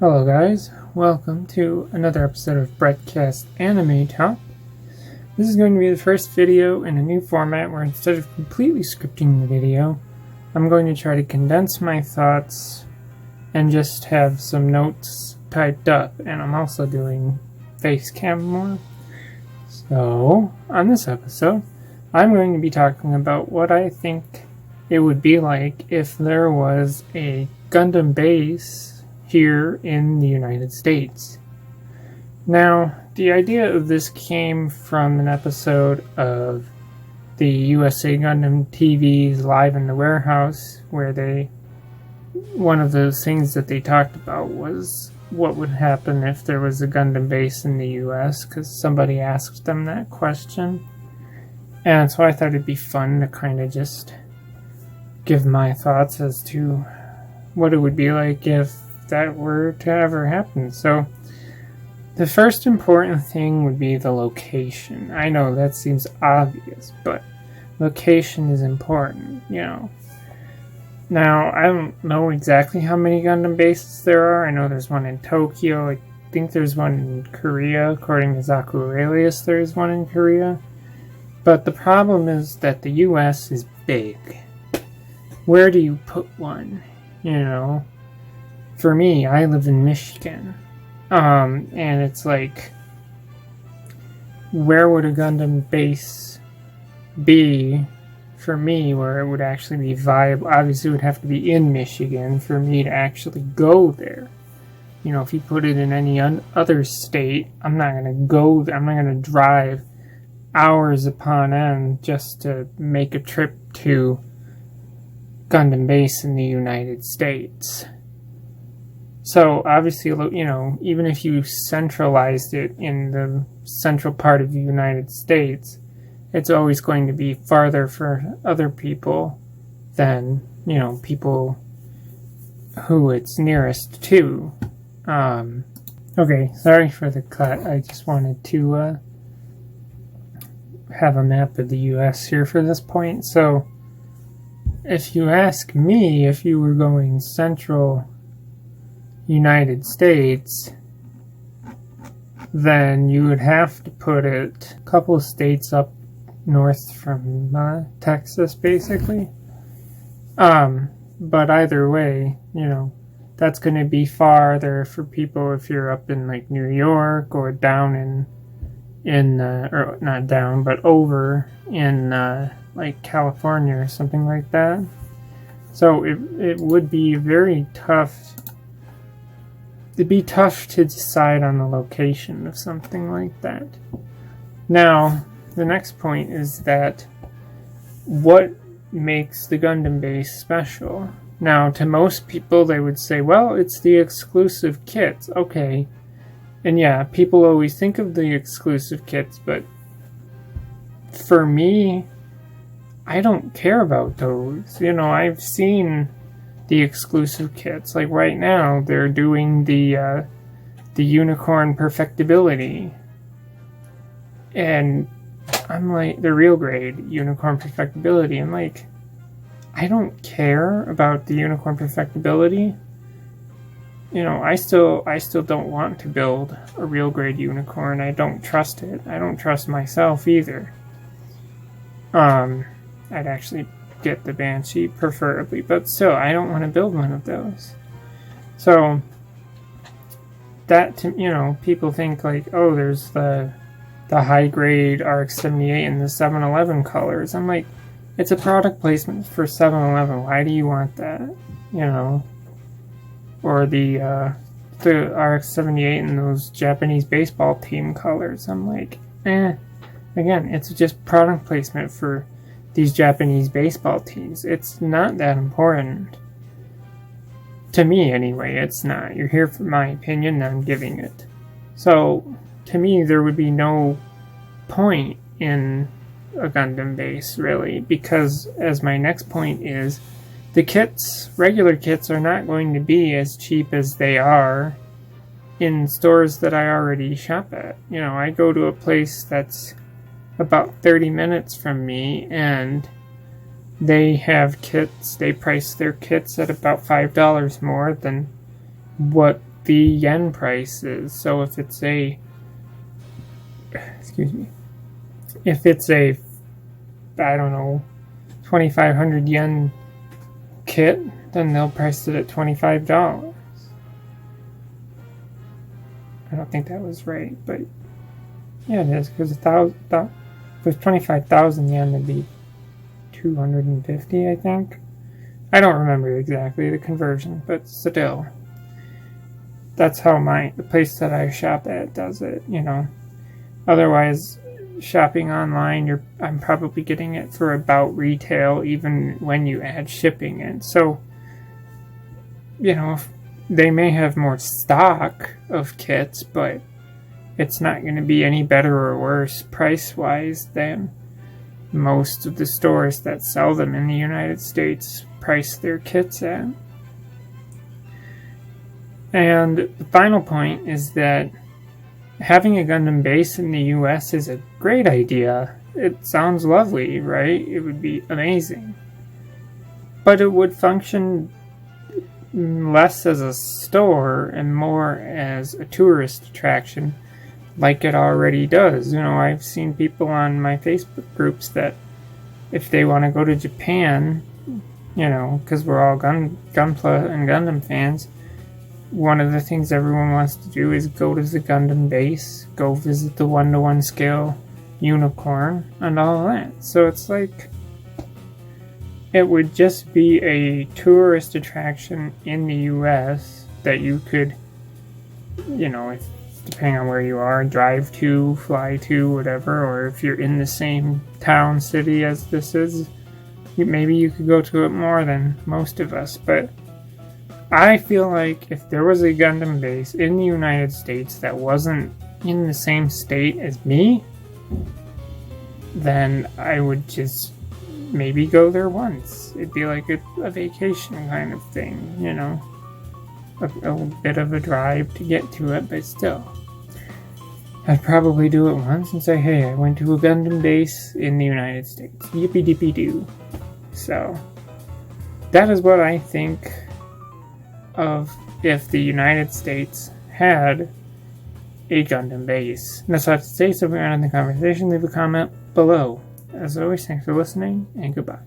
Hello guys, welcome to another episode of Breadcast Anime Talk. This is going to be the first video in a new format where instead of completely scripting the video, I'm going to try to condense my thoughts and just have some notes typed up, and I'm also doing face cam more. So, on this episode, I'm going to be talking about what I think it would be like if there was a Gundam Base here in the United States. Now, the idea of this came from an episode of the USA Gundam TV's Live in the Warehouse, where one of those things that they talked about was what would happen if there was a Gundam base in the US, because somebody asked them that question. And so I thought it'd be fun to kind of just give my thoughts as to what it would be like if that were to ever happen. So the first important thing would be the location. I know that seems obvious, but location is important, Now, I don't know exactly how many Gundam bases there are. I know there's one in Tokyo. I think there's one in Korea. According to Zaku Aurelius, there's one in Korea. But the problem is that the US is big. Where do you put one? For me, I live in Michigan. And it's like, where would a Gundam base be for me where it would actually be viable? Obviously, it would have to be in Michigan for me to actually go there. If you put it in any other state, I'm not going to go there. I'm not going to drive hours upon end just to make a trip to Gundam Base in the United States. So, obviously, even if you centralized it in the central part of the United States, it's always going to be farther for other people than, people who it's nearest to. Okay, sorry for the cut. I just wanted to have a map of the US here for this point. So, if you ask me, if you were going central United States, then you would have to put it a couple of states up north from Texas, basically. But either way, that's going to be farther for people if you're up in like New York or down or not down, but over in like California or something like that. So it would be very tough. It'd be tough to decide on the location of something like that. Now, the next point is that what makes the Gundam base special? Now, to most people, they would say, well, it's the exclusive kits. Okay. And yeah, people always think of the exclusive kits, but for me, I don't care about those. I've seen the exclusive kits. Like right now, they're doing the unicorn perfectibility. And I'm like, the real grade unicorn perfectibility. I'm like, I don't care about the unicorn perfectibility. I still don't want to build a real grade unicorn. I don't trust it. I don't trust myself either. I'd actually get the Banshee preferably, but still, I don't want to build one of those. So that, people think like, oh, there's the high grade RX-78 and the 7-Eleven colors. I'm like, it's a product placement for 7-Eleven. Why do you want that? Or the RX-78 and those Japanese baseball team colors. I'm like, Again, it's just product placement for these Japanese baseball teams. It's not that important. To me, anyway, it's not. You're here for my opinion, I'm giving it. So, to me, there would be no point in a Gundam base, really, because, as my next point is, the kits, regular kits, are not going to be as cheap as they are in stores that I already shop at. I go to a place that's about 30 minutes from me, and they have kits. They price their kits at about $5 more than what the yen price is. So if it's a, if it's a, I don't know, 2,500 yen kit, then they'll price it at $25. I don't think that was right, but yeah, it is, because if it was 25,000 yen, it'd be 250, I think. I don't remember exactly the conversion, but still, that's how the place that I shop at does it, you know. Otherwise, shopping online, I'm probably getting it for about retail, even when you add shipping in. So, you know, they may have more stock of kits, but it's not going to be any better or worse price-wise than most of the stores that sell them in the United States price their kits at. And the final point is that having a Gundam base in the US is a great idea. It sounds lovely, right? It would be amazing. But it would function less as a store and more as a tourist attraction, like it already does. You know, I've seen people on my Facebook groups that if they want to go to Japan, you know, because we're all Gunpla and Gundam fans, one of the things everyone wants to do is go to the Gundam base, go visit the 1-to-1 scale unicorn, and all that. So it's like, it would just be a tourist attraction in the US that you could, you know, if, depending on where you are, drive to, fly to, whatever, or if you're in the same town, city as this is, maybe you could go to it more than most of us. But I feel like if there was a Gundam base in the United States that wasn't in the same state as me, then I would just maybe go there once. It'd be like a vacation kind of thing, you know. A bit of a drive to get to it, but still. I'd probably do it once and say, hey, I went to a Gundam base in the United States. Yippee-dippy-doo. So, that is what I think of if the United States had a Gundam base. And that's all I have to say. So if you're on the conversation, leave a comment below. As always, thanks for listening, and goodbye.